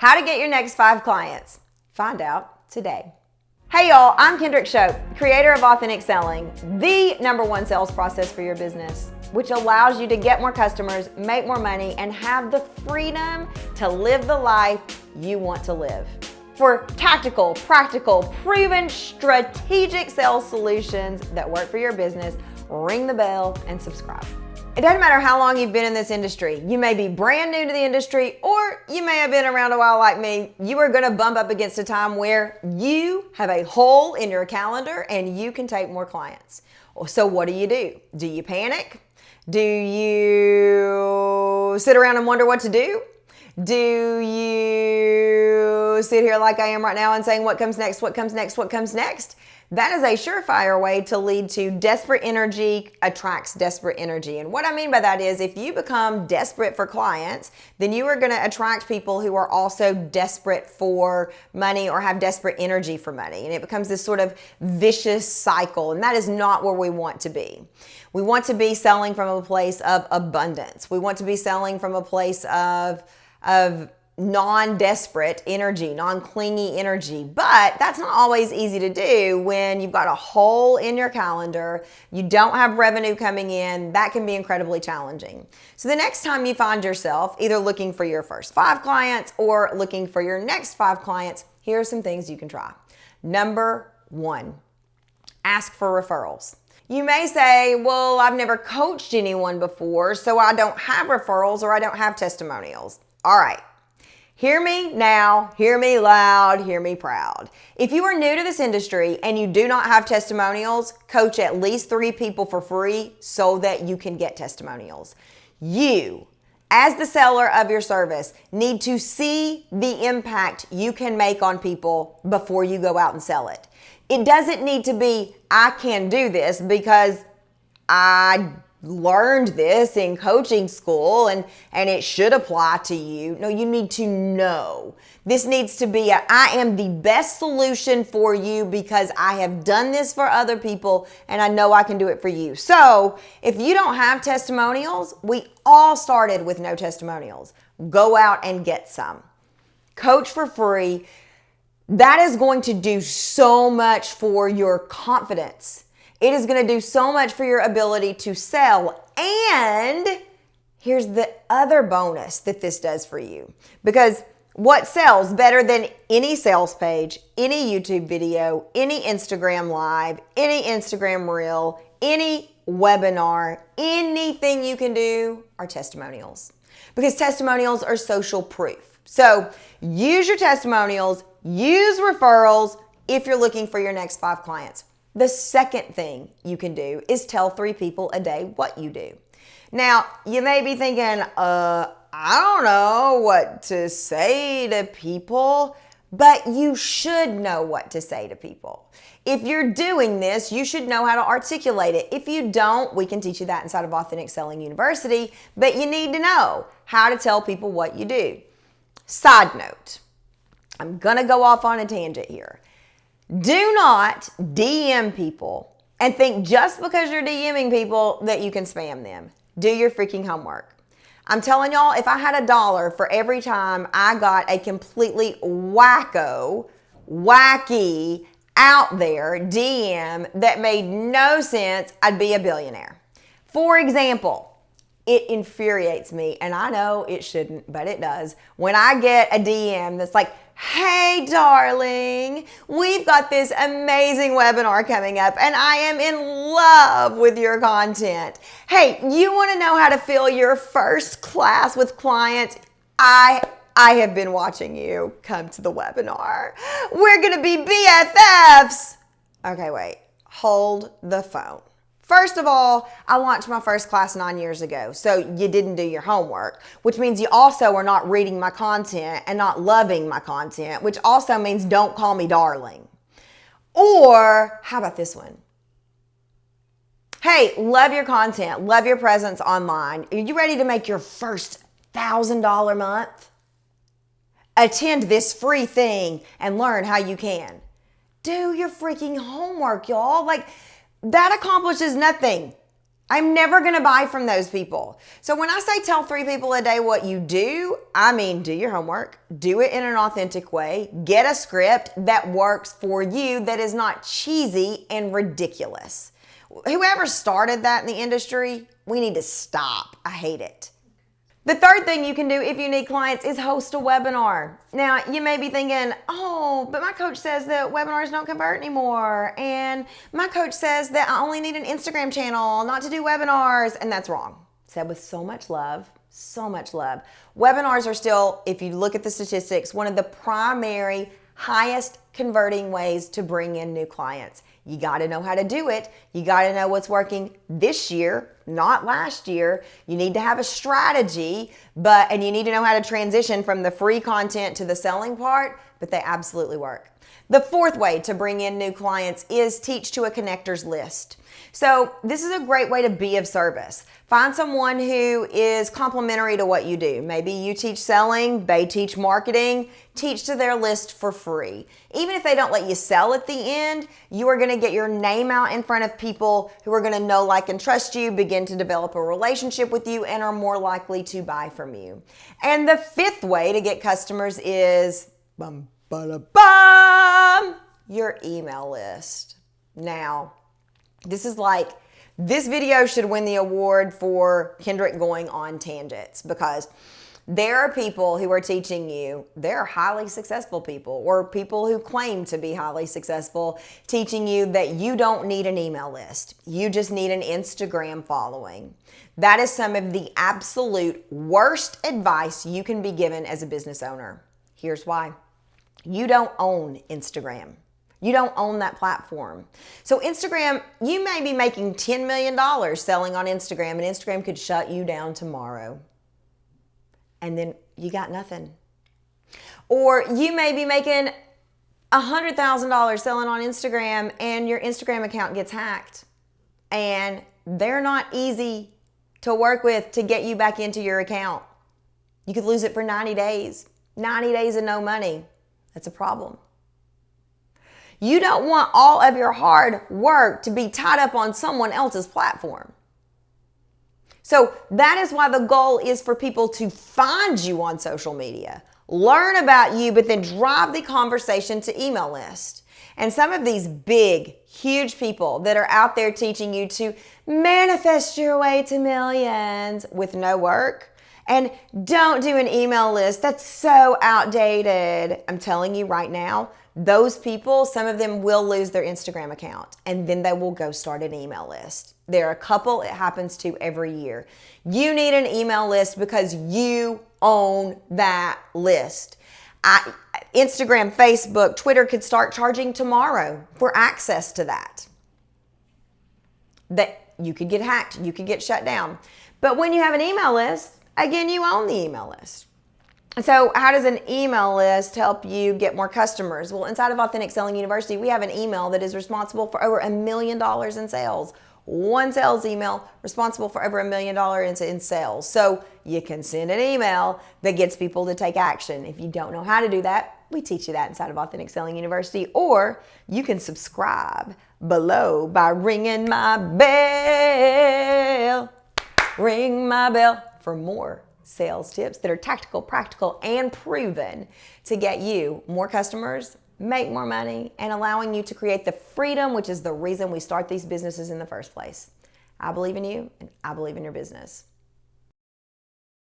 How to get your next 5 clients. Find out today. Hey y'all, I'm Kendrick Shope, creator of Authentic Selling, the #1 sales process for your business, which allows you to get more customers, make more money, and have the freedom to live the life you want to live. For tactical, practical, proven, strategic sales solutions that work for your business, ring the bell and subscribe. It doesn't matter how long you've been in this industry. You may be brand new to the industry, or you may have been around a while like me. You are gonna bump up against a time where you have a hole in your calendar and you can take more clients. So what do? Do you panic? Do you sit around and wonder what to do? Do you sit here like I am right now and saying, what comes next, what comes next, what comes next? That is a surefire way to lead to desperate energy attracts desperate energy. And what I mean by that is if you become desperate for clients, then you are going to attract people who are also desperate for money or have desperate energy for money. And it becomes this sort of vicious cycle. And that is not where we want to be. We want to be selling from a place of abundance. We want to be selling from a place of non-desperate energy, non-clingy energy. But that's not always easy to do when you've got a hole in your calendar, you don't have revenue coming in. That can be incredibly challenging. So the next time you find yourself either looking for your first 5 clients or looking for your next 5 clients, here are some things you can try. Number 1, ask for referrals. You may say, well, I've never coached anyone before, so I don't have referrals or I don't have testimonials. All right. Hear me now, hear me loud, hear me proud. If you are new to this industry and you do not have testimonials, coach at least 3 people for free so that you can get testimonials. You, as the seller of your service, need to see the impact you can make on people before you go out and sell it. It doesn't need to be, I can do this because I learned this in coaching school and it should apply to you. No, you need to know. This needs to be I am the best solution for you because I have done this for other people and I know I can do it for you. So if you don't have testimonials, we all started with no testimonials. Go out and get some. Coach for free. That is going to do so much for your confidence. It is going to do so much for your ability to sell. And here's the other bonus that this does for you. Because what sells better than any sales page, any YouTube video, any Instagram live, any Instagram reel, any webinar, anything you can do are testimonials. Because testimonials are social proof. So use your testimonials, use referrals if you're looking for your next 5 clients. The second thing you can do is tell 3 people a day what you do. Now, you may be thinking, I don't know what to say to people, but you should know what to say to people. If you're doing this, you should know how to articulate it. If you don't, we can teach you that inside of Authentic Selling University, but you need to know how to tell people what you do. Side note, I'm gonna go off on a tangent here. Do not DM people and think just because you're DMing people that you can spam them. Do your freaking homework. I'm telling y'all, if I had $1 for every time I got a completely wacky, out there DM that made no sense, I'd be a billionaire. For example, it infuriates me, and I know it shouldn't, but it does, when I get a DM that's like, hey darling, we've got this amazing webinar coming up and I am in love with your content. Hey, you want to know how to fill your first class with clients? I have been watching you. Come to the webinar. We're going to be BFFs. Okay, wait. Hold the phone. First of all, I launched my first class 9 years ago, so you didn't do your homework, which means you also are not reading my content and not loving my content, which also means don't call me darling. Or how about this one? Hey, love your content, love your presence online. Are you ready to make your first $1,000 month? Attend this free thing and learn how you can. Do your freaking homework, y'all. That accomplishes nothing. I'm never going to buy from those people. So when I say tell 3 people a day what you do, I mean do your homework, do it in an authentic way, get a script that works for you, that is not cheesy and ridiculous. Whoever started that in the industry, we need to stop. I hate it. The third thing you can do if you need clients is host a webinar. Now, you may be thinking, oh, but my coach says that webinars don't convert anymore. And my coach says that I only need an Instagram channel, not to do webinars. And that's wrong. Said with so much love, so much love. Webinars are still, if you look at the statistics, one of the primary highest converting ways to bring in new clients. You got to know how to do it. You got to know what's working this year, not last year. You need to have a strategy, and you need to know how to transition from the free content to the selling part, but they absolutely work. The fourth way to bring in new clients is teach to a connectors list. So this is a great way to be of service. Find someone who is complementary to what you do. Maybe you teach selling, they teach marketing. Teach to their list for free. Even if they don't let you sell at the end, you are going to get your name out in front of people who are going to know, like, and trust you, begin to develop a relationship with you, and are more likely to buy from you. And the fifth way to get customers is your email list. Now, this video should win the award for Kendrick going on tangents, because there are people who are teaching you, they're highly successful people, or people who claim to be highly successful, teaching you that you don't need an email list. You just need an Instagram following. That is some of the absolute worst advice you can be given as a business owner. Here's why. You don't own Instagram. You don't own that platform. So Instagram, you may be making $10 million selling on Instagram, and Instagram could shut you down tomorrow. And then you got nothing. Or you may be making $100,000 selling on Instagram, and your Instagram account gets hacked. And they're not easy to work with to get you back into your account. You could lose it for 90 days. 90 days and no money. That's a problem. You don't want all of your hard work to be tied up on someone else's platform. So that is why the goal is for people to find you on social media, learn about you, but then drive the conversation to email list. And some of these big, huge people that are out there teaching you to manifest your way to millions with no work, and don't do an email list, that's so outdated. I'm telling you right now, those people, some of them will lose their Instagram account, and then they will go start an email list. There are a couple it happens to every year. You need an email list because you own that list. Instagram, Facebook, Twitter could start charging tomorrow for access to that. That you could get hacked, you could get shut down. But when you have an email list, again, you own the email list. So how does an email list help you get more customers? Well, inside of Authentic Selling University, we have an email that is responsible for over $1 million in sales. One sales email responsible for over $1 million in sales. So you can send an email that gets people to take action. If you don't know how to do that, we teach you that inside of Authentic Selling University. Or you can subscribe below by ringing my bell. Ring my bell for more sales tips that are tactical, practical, and proven to get you more customers, make more money, and allowing you to create the freedom, which is the reason we start these businesses in the first place. I believe in you, and I believe in your business.